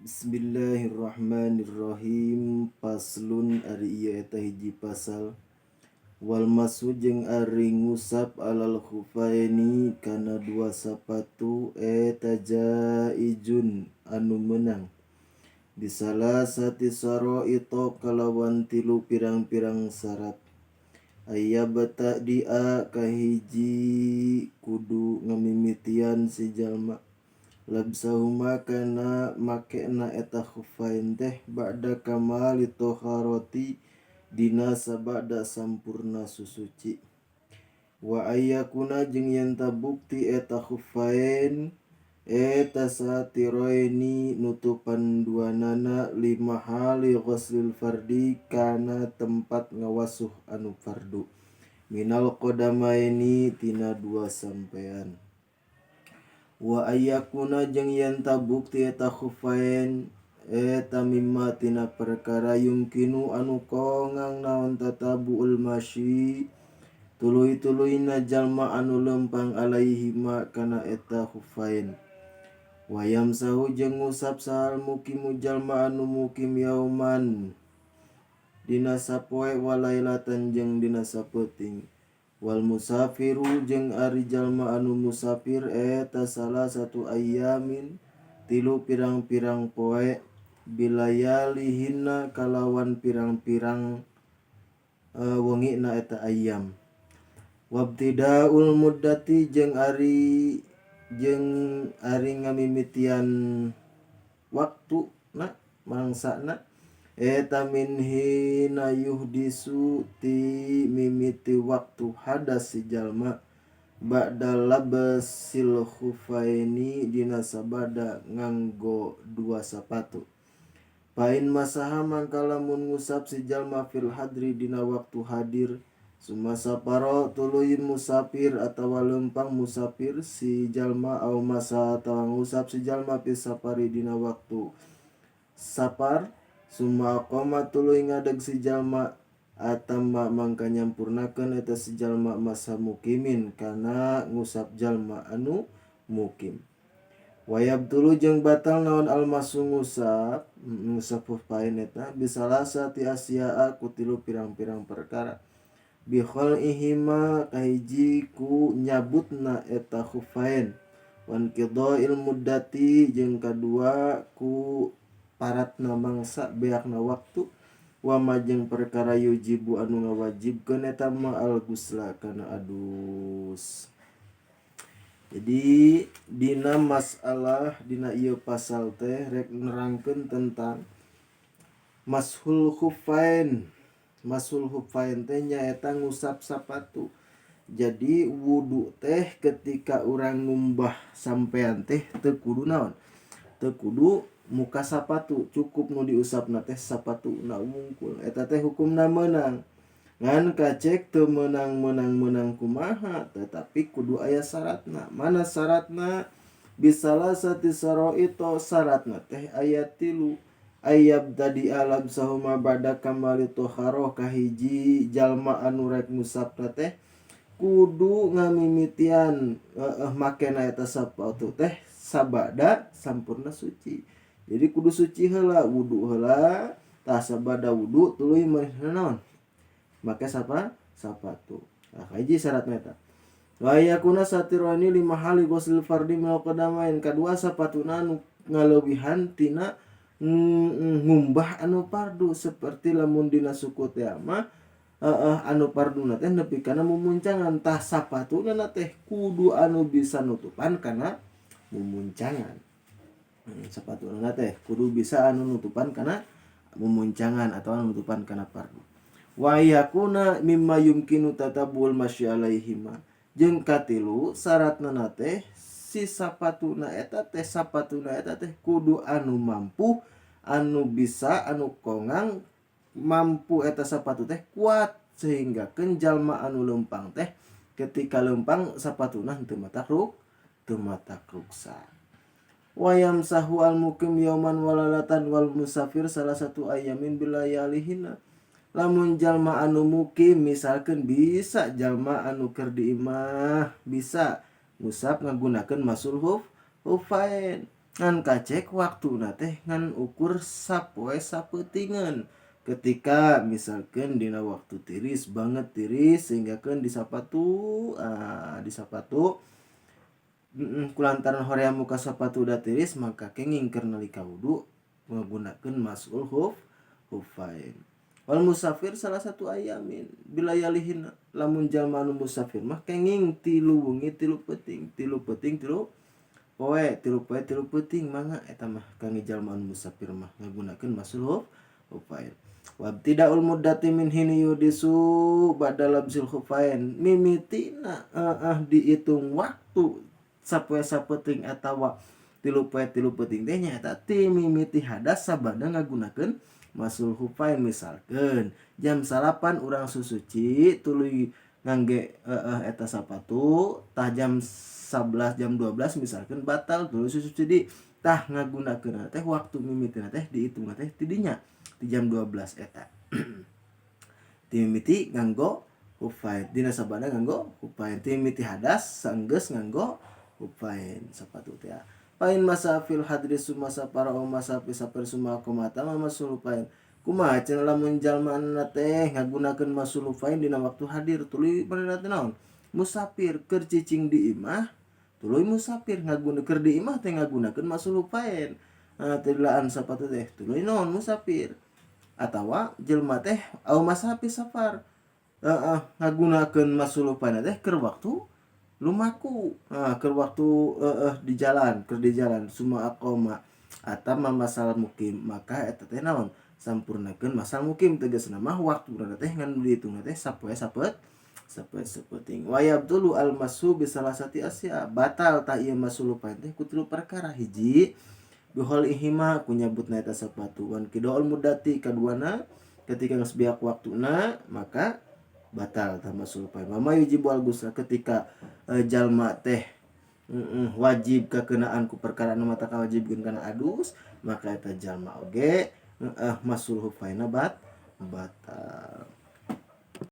Bismillahirrahmanirrahim. Paslun ari ieu eta hiji pasal. Wal masu jeung ari ngusap alal khufaini kana dua sapatu eta jaizun anu meunang. Bisalah sati saraito kalawan tilu pirang-pirang syarat. Aya bata dia kahiji kudu ngamimitian si jalma. Labsahuma kana makena eta khufain teh ba'da kamali toharoti dina sabada sampurna susuci. Wa ayyakuna jeung yen tabukti eta khufain eta satiroini nutupan duanana lima hali ghuslil fardi kana tempat ngawasuh anu fardu. Minal qodamaini tina dua sampean. Wa ayyakuna jeung yen tabukti eta khufain eta mimma tina perkara yumkinu anu kongang naon tatabuul masyi tuluy-tuluyna jalma anu lempang alaihima kana eta khufain. Wayam sahu jeung ngusap sahal mukimu jalma anu mukim yauman dina sapoe walailatan jeung dina sapeuting. Wal musafiru jeung ari jalma anu musafir eta salah satu ayyamin tilu pirang-pirang poe bilayalihinna kalawan pirang-pirang wengina eta ayyam. Wabtidaul muddati jeung ari ngamimitian waktuna mangsana eta min hina yuhdisu ti mimiti waktu hadas si jalma ba'da labsil khufaini dina sabada nganggo dua sapatu. Pain masaha mangkala mun ngusap si jalma fil hadri dina waktu hadir sumasaparo tuluy musafir atawa lempang musafir si jalma au masa atawa ngusap si jalma fi safari dina waktu sapar summa qoma tuluy ngadeg si jalma atamma mangka nyampurnakeun eta si jalma masa mukimin kana ngusap jalma anu mukim. Wayab tulu jeung batal naon almasu ngusap khufain eta bisalasa ti asya'a ku tilu pirang-pirang perkara. Bikhol ihima kahiji ku nyabutna eta khufain. Wan qidha'il muddati jeung kadua ku paratna mangsa beakna waktu. Wa majeng perkara yujibu anu ngawajibkeun eta ma al gusla kana adus. Jadi dina masalah dina ieu pasal teh rek nerangkeun tentang mashul khufain. Mashul khufain teh nyaeta ngusap sapatu. Jadi wudu teh ketika urang ngumbah sampean teh teu kudu naon? Teu kudu muka sapatu, cukup nu diusapna teh sapatuna wungkul. Eta teh hukumna meunang. Ngan kacek teu meunang kumaha, tetapi kudu aya syaratna. Mana syaratna? Bisalah sati saraito syaratna teh aya tilu. Ayyab tadi alam sahuma ba'da kamali toharoh kahiji jalma anu rek ngusapna teh kudu ngamimitian makena eta sapatu teh sabada sampurna suci. Jadi kudu suci heula, wudu heula, tah sabada wudu tuluy naon? Make sapatu. Nah, hiji syaratna eta. Wa yakuna satirani lima hali ghuslil fardi minal qadamain. Kadua sapatuna anu ngalebihan tina ngumbah anu fardu seperti lamun dina suku teh mah anu farduna teh nepi kana mumuncangan, tah sapatuna teh kudu anu bisa nutupan kana mumuncangan. Sapatuna teh kudu bisa anu nutupan kana mumuncangan atau anu nutupan kana fardu. Wa yakuna mimma yumkinu tatabul masyi alaihima. Jeung katilu syaratna teh si sapatuna eta teh kudu anu mampu, anu bisa, anu kongang mampu eta sapatu teh kuat sehingga keun jalma anu lempang teh ketika lempang sapatuna teu matak ruksa. Wayam sahu al mukim yauman walalatan wal musafir salah satu ayamin bilayalihinna. Lamun jalma anu mukim misalkeun bisa jalma anu keur di imah bisa ngusap ngagunakeun masul khufain. ngan kacek waktuna teh ngan ukur sapoe sapeutingan. Ketika misalkan dina waktu tiris banget tiris sehingga kan di sapatu kulantaran horea muka sapatu udah tiris maka kenging karena lika wudu menggunakan masul hufain. Wal musafir salah satu ayamin bila yalihin lamun jalma anu musafir mah kenging tilu wengi tilu peting tilu peting mangga eta mah kangge jalma anu musafir mah ngagunakeun masul hufain. Wabtidaul muddati min hini yudisu badal labzil hufain mimitina dihitung waktu sapoe sapeting atawa tilu peting teh nya eta ti mimiti hadas sabada ngagunakeun masul hufain. Misalkan jam 8 urang susuci tuluy ngangge eta sapatu tah jam 11 jam 12 misalkan batal tuluy susuci di tah ngagunakeun teh waktu mimitina teh dihitung teh ti dinya di jam 12 eta ti mimiti nganggo hufain dina sabada nganggo hufain ti mimiti hadas saenggeus nganggo hufain sapatu teh. Pain masa fil hadri sumasa para masa pisaper suma komata masul hufain kumaha cenah lamun jalma teh ngagunakeun masul hufain dina waktu hadir tuluy benerna teh naon musafir keur cicing di imah tuluy musafir ngagunakeun keur di imah teh ngagunakeun masul hufain tilaan sapatu teh tuluy naon musafir atawa jelma teh au masafi safar ngagunakeun masul hufain teh keur waktu lumaku keur waktu di jalan suma aqoma atama masal mukim maka eta teh naon sampurnakeun masal mukim tegasna mah waktuna teh ngan dihitung teh sapoe sapeting. Wayab dulu al masu bisalasati asya batal ta ieu masul hufain teh ku tilu perkara. Hiji bihol ihima ku nyebutna eta sapatu wan kidaul muddati kaduana ketika geus biak waktuna maka batal ta masul hufain. Mama yujibu al gusla ketika jalma teh wajib kakenaan ku perkara anu mata kawajibkeun kana adus maka eta jalma oge masul hufaina batal.